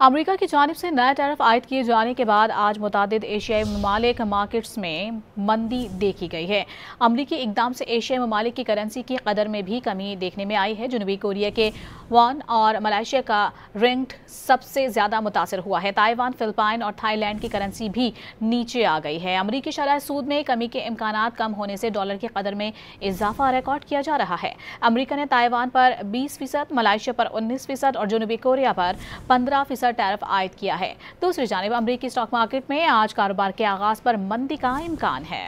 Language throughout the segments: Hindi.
अमेरिका की जानिब से नया टैरिफ आयद किए जाने के बाद आज मुतादिद एशियाई ममालिक मार्केट्स में मंदी देखी गई है। अमरीकी इकदाम से एशियाई ममालिक की करेंसी की कदर में भी कमी देखने में आई है। जनूबी कोरिया के वॉन और मलेशिया का रिंग्ड सबसे ज्यादा मुतासर हुआ है। ताइवान, फिलिपाइन और थाईलैंड की करेंसी भी नीचे आ गई है। अमरीकी शरह सूद में कमी के इम्कानात कम होने से डॉलर की कदर में इजाफा रिकॉर्ड किया जा रहा है। अमरीका ने ताइवान पर 20%, मलेशिया पर 19% और जनूबी कोरिया पर 15% टैरिफ आयद किया है। दूसरी जानिब अमरीकी स्टॉक मार्केट में आज कारोबार के आगाज पर मंदी का इम्कान है।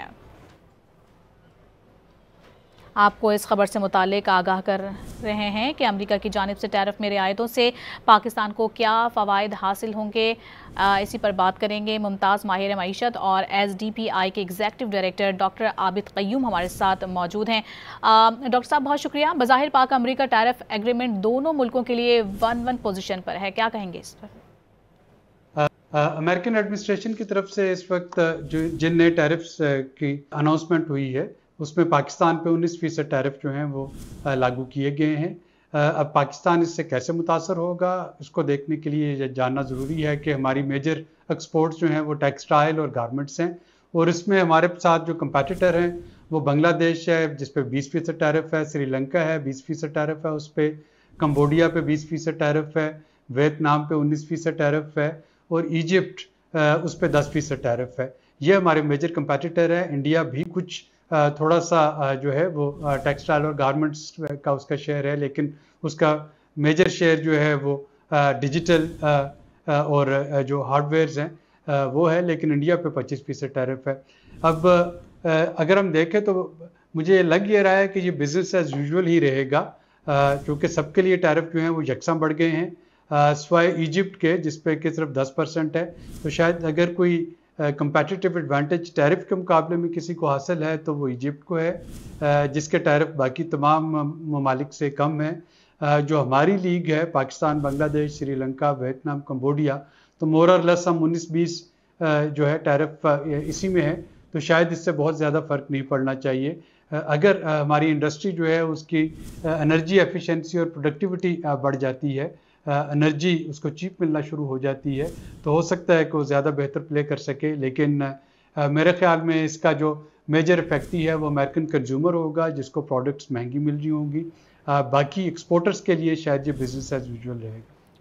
आपको इस खबर से मुताल्लिक आगाह कर रहे हैं कि अमेरिका की जानिब से टैरिफ में रियायतों से पाकिस्तान को क्या फ़वाइद हासिल होंगे। इसी पर बात करेंगे। मुमताज़ माहिर मईशत और SDPI के executive director doctor Abid Qayyum हमारे साथ मौजूद हैं। डॉक्टर साहब, बहुत शुक्रिया। बज़ाहिर पाक अमेरिका टैरिफ एग्रीमेंट दोनों मुल्कों के लिए 1-1 पोजीशन पर है, क्या कहेंगे इस पर? अमेरिकन एडमिनिस्ट्रेशन की तरफ से इस वक्त जिन नए टैरिफ्स की अनाउंसमेंट हुई है उसमें पाकिस्तान पे 19% टैरिफ जो हैं वो लागू किए गए हैं। अब पाकिस्तान इससे कैसे मुतासर होगा इसको देखने के लिए ये जानना ज़रूरी है कि हमारी मेजर एक्सपोर्ट्स जो हैं वो टेक्सटाइल और गारमेंट्स हैं, और इसमें हमारे साथ जो कंपेटिटर हैं वो बांग्लादेश है जिस पे 20% टैरिफ है, श्रीलंका है 20% टैरिफ है उस पर, कंबोडिया पे 20% टैरिफ है, वियतनाम पे 19% टैरिफ है और इजिप्ट उस पर 10% टैरिफ है। ये हमारे मेजर कंपेटिटर है। इंडिया भी कुछ थोड़ा सा जो है वो टेक्सटाइल और गारमेंट्स का उसका शेयर है, लेकिन उसका मेजर शेयर जो है वो डिजिटल और जो हार्डवेयर्स हैं वो है, लेकिन इंडिया पे 25% टैरिफ है। अब अगर हम देखें तो मुझे लग ये रहा है कि ये बिजनेस एज यूजुअल ही रहेगा, क्योंकि सबके लिए टैरिफ जो हैं वो यकसम बढ़ गए हैं सिवाय इजिप्ट के जिस पे कि सिर्फ 10% है। तो शायद अगर कोई कंपेटिटिव एडवांटेज टैरिफ के मुकाबले में किसी को हासिल है तो वो इजिप्ट को है, जिसके टैरिफ बाकी तमाम ममालिक से कम है। जो हमारी लीग है पाकिस्तान, बांग्लादेश, श्रीलंका, वियतनाम, कंबोडिया, तो मोर और लेस हम 19-20 जो है टैरिफ इसी में है, तो शायद इससे बहुत ज़्यादा फ़र्क नहीं पड़ना चाहिए। अगर हमारी इंडस्ट्री जो है उसकी एनर्जी एफिशिएंसी और प्रोडक्टिविटी बढ़ जाती है, एनर्जी उसको चीप मिलना शुरू हो जाती है, तो हो सकता है कि वो ज़्यादा बेहतर प्ले कर सके। लेकिन मेरे ख्याल में इसका जो मेजर इफेक्ट ही है वो अमेरिकन कंज्यूमर होगा जिसको प्रोडक्ट्स महंगी मिल रही होंगी। बाकी एक्सपोर्टर्स के लिए शायद ये बिजनेस एज यूजुअल रहेगा।